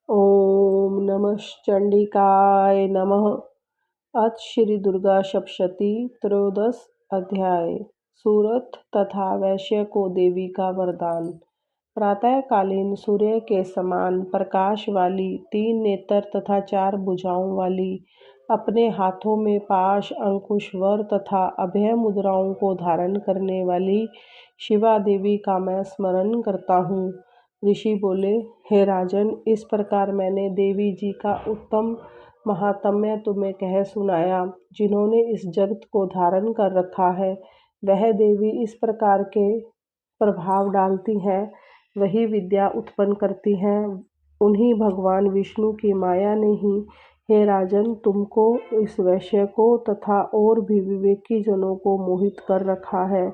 ओम नमः चंडिकाय नमः। अथ श्री दुर्गा सप्तशती त्रयोदश अध्याय। सूरत तथा वैश्य को देवी का वरदान। प्रातःकालीन सूर्य के समान प्रकाश वाली, 3 नेत्र तथा 4 भुजाओं वाली, अपने हाथों में पाश, अंकुश, वर तथा अभय मुद्राओं को धारण करने वाली शिवा देवी का मैं स्मरण करता हूँ। ऋषि बोले, हे राजन, इस प्रकार मैंने देवी जी का उत्तम महात्म्य तुम्हें कह सुनाया। जिन्होंने इस जगत को धारण कर रखा है, वह देवी इस प्रकार के प्रभाव डालती हैं, वही विद्या उत्पन्न करती हैं। उन्हीं भगवान विष्णु की माया ने ही, हे राजन, तुमको, इस वैश्य को तथा और भी विवेकी जनों को मोहित कर रखा है।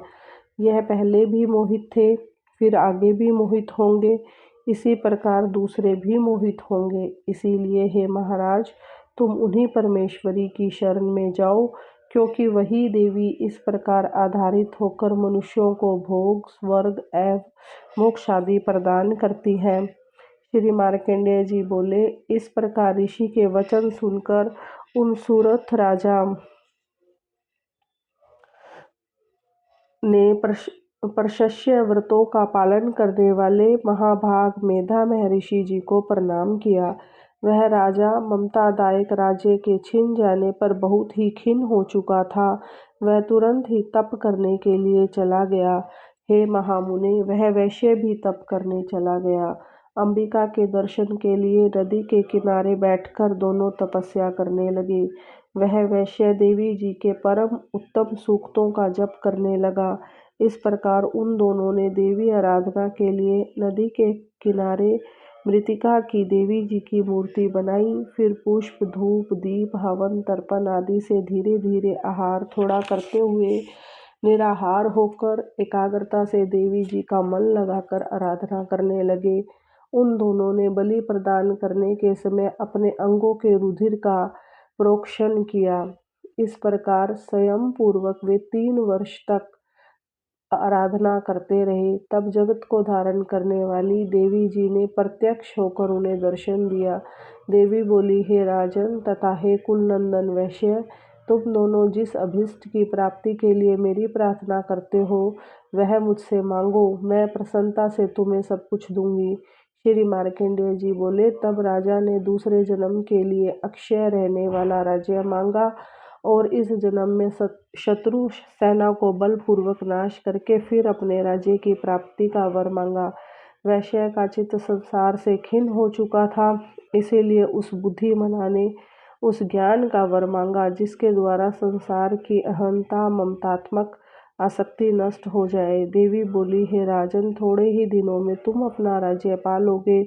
यह पहले भी मोहित थे, फिर आगे भी मोहित होंगे, इसी प्रकार दूसरे भी मोहित होंगे। इसीलिए हे महाराज, तुम उन्हीं परमेश्वरी की शरण में जाओ, क्योंकि वही देवी इस प्रकार आधारित होकर मनुष्यों को भोग, स्वर्ग एवं मोक्ष आदि प्रदान करती है। श्री मार्कंडेय जी बोले, इस प्रकार ऋषि के वचन सुनकर उन सूरथ राजा ने प्रशस्य व्रतों का पालन करने वाले महाभाग मेधा महर्षि जी को प्रणाम किया। वह राजा ममतादायक राज्य के छिन जाने पर बहुत ही खिन्न हो चुका था। वह तुरंत ही तप करने के लिए चला गया। हे महामुने, वह वैश्य भी तप करने चला गया। अंबिका के दर्शन के लिए नदी के किनारे बैठकर दोनों तपस्या करने लगे। वह वैश्य देवी जी के परम उत्तम सूक्तों का जप करने लगा। इस प्रकार उन दोनों ने देवी आराधना के लिए नदी के किनारे मृतिका की देवी जी की मूर्ति बनाई। फिर पुष्प, धूप, दीप, हवन, तर्पण आदि से धीरे धीरे आहार थोड़ा करते हुए निराहार होकर एकाग्रता से देवी जी का मन लगाकर आराधना करने लगे। उन दोनों ने बलि प्रदान करने के समय अपने अंगों के रुधिर का प्रोक्षण किया। इस प्रकार संयम पूर्वक वे 3 वर्ष तक आराधना करते रहे। तब जगत को धारण करने वाली देवी जी ने प्रत्यक्ष होकर उन्हें दर्शन दिया। देवी बोली, हे राजन तथा हे कुलनंदन वैश्य, तुम दोनों जिस अभीष्ट की प्राप्ति के लिए मेरी प्रार्थना करते हो, वह मुझसे मांगो, मैं प्रसन्नता से तुम्हें सब कुछ दूंगी। श्री मार्कंडेय जी बोले, तब राजा ने दूसरे जन्म के लिए अक्षय रहने वाला राज्य मांगा और इस जन्म में शत्रु सेना को बलपूर्वक नाश करके फिर अपने राज्य की प्राप्ति का वर मांगा। वैश्य का चित्त संसार से खिन्न हो चुका था, इसीलिए उस बुद्धिमाना ने उस ज्ञान का वर मांगा जिसके द्वारा संसार की अहंता, ममतात्मक आसक्ति नष्ट हो जाए। देवी बोली, हे राजन, थोड़े ही दिनों में तुम अपना राज्य पालोगे।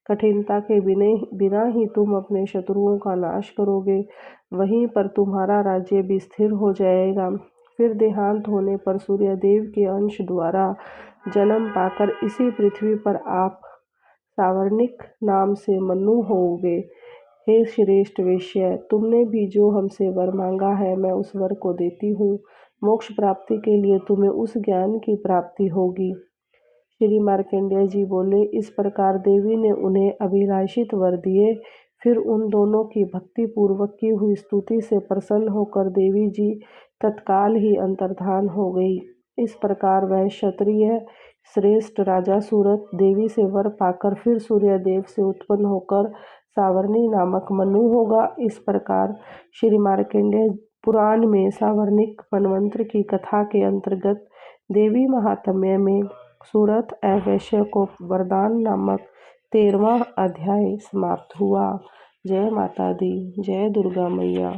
कठिनता के बिना ही तुम अपने शत्रुओं का नाश करोगे। वहीं पर तुम्हारा राज्य भी स्थिर हो जाएगा। फिर देहांत होने पर सूर्यदेव के अंश द्वारा जन्म पाकर इसी पृथ्वी पर आप सावर्णिक नाम से मनु होोगे। हे श्रेष्ठ वैश्य, तुमने भी जो हमसे वर मांगा है, मैं उस वर को देती हूँ। मोक्ष प्राप्ति के लिए तुम्हें उस ज्ञान की प्राप्ति होगी। श्री मार्कंडेय जी बोले, इस प्रकार देवी ने उन्हें अभिलाषित वर दिए। फिर उन दोनों की भक्ति पूर्वक की हुई स्तुति से प्रसन्न होकर देवी जी तत्काल ही अंतर्धान हो गई। इस प्रकार वह क्षत्रिय श्रेष्ठ राजा सूरत देवी से वर पाकर फिर सूर्यदेव से उत्पन्न होकर सावर्णी नामक मनु होगा। इस प्रकार श्री मार्कंडेय पुराण में सावर्णिक मनवंतर की कथा के अंतर्गत देवी महात्म्य में सूरत एवं वैश्य को वरदान नामक 13वां अध्याय समाप्त हुआ। जय माता दी, जय दुर्गा मैया।